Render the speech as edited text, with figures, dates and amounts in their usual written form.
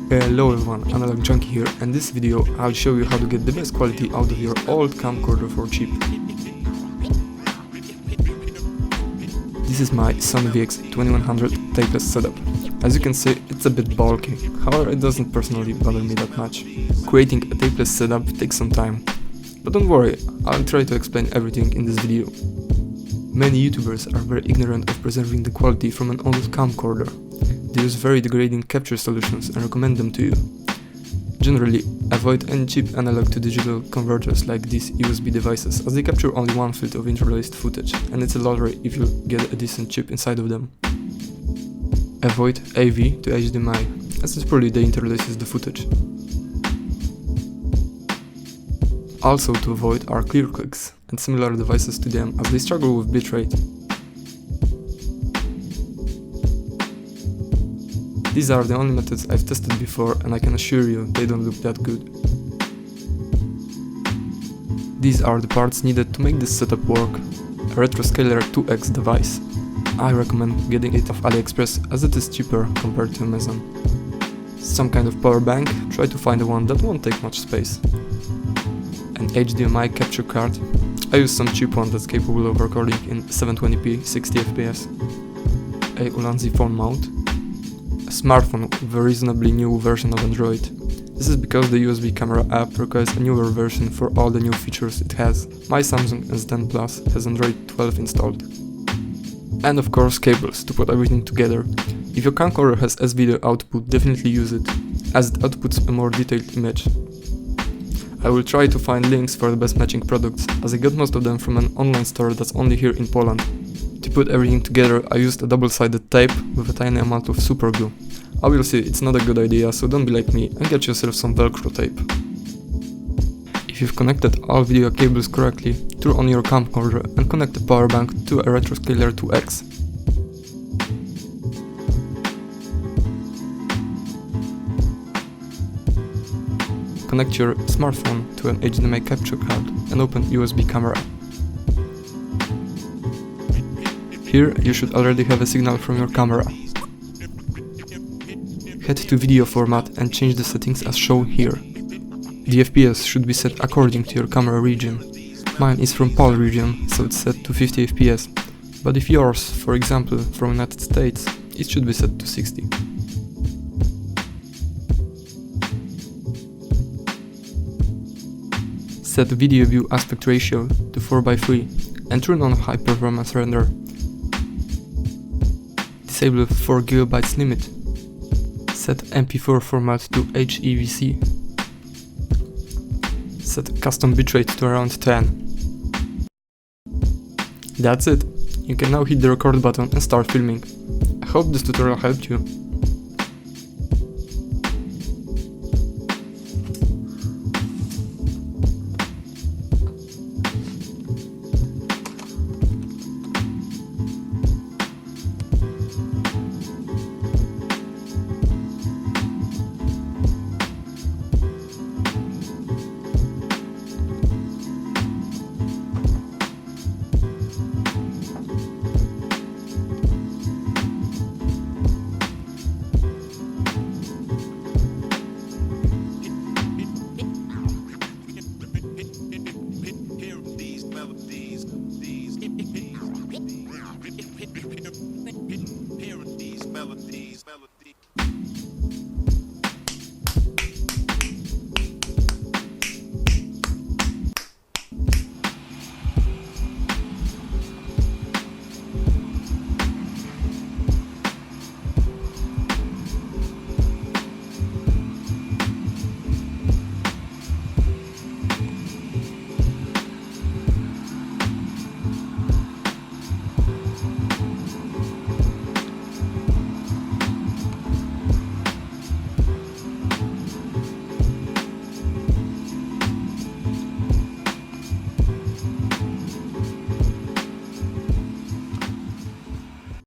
Hello everyone, Analog Junkie here, and in this video I'll show you how to get the best quality out of your old camcorder for cheap. This is my Sony VX2100 Tapeless setup. As you can see, it's a bit bulky, however it doesn't personally bother me that much. Creating a Tapeless setup takes some time, but don't worry, I'll try to explain everything in this video. Many YouTubers are very ignorant of preserving the quality from an old camcorder. They use very degrading capture solutions and recommend them to you. Generally, avoid any cheap analog to digital converters like these USB devices, as they capture only one field of interlaced footage, and it's a lottery if you get a decent chip inside of them. Avoid AV to HDMI, as it poorly deinterlaces the footage. Also to avoid are ClearQuicks and similar devices to them, as they struggle with bitrate. These are the only methods I've tested before, and I can assure you they don't look that good. These are the parts needed to make this setup work. A retroscaler 2X device. I recommend getting it off AliExpress as it is cheaper compared to Amazon. Some kind of power bank, try to find one that won't take much space. An HDMI capture card. I use some cheap one that's capable of recording in 720p 60fps. A Ulanzi phone mount. Smartphone with a reasonably new version of Android. This is because the USB camera app requires a newer version for all the new features it has. My Samsung S10 Plus has Android 12 installed. And of course cables to put everything together. If your camcorder has S-video output, definitely use it, as it outputs a more detailed image. I will try to find links for the best matching products, as I got most of them from an online store that's only here in Poland. To put everything together, I used a double-sided tape with a tiny amount of super glue. Obviously, it's not a good idea, so don't be like me and get yourself some Velcro tape. If you've connected all video cables correctly, turn on your camcorder and connect the power bank to a retroscaler 2X. Connect your smartphone to an HDMI capture card and open USB camera. Here you should already have a signal from your camera. Head to video format and change the settings as shown here. The FPS should be set according to your camera region. Mine is from PAL region, so it's set to 50 FPS, but if yours, for example from United States, it should be set to 60. Set video view aspect ratio to 4:3 and turn on high performance render. Disable 4GB limit. Set MP4 format to HEVC. Set custom bitrate to around 10. That's it. You can now hit the record button and start filming. I hope this tutorial helped you.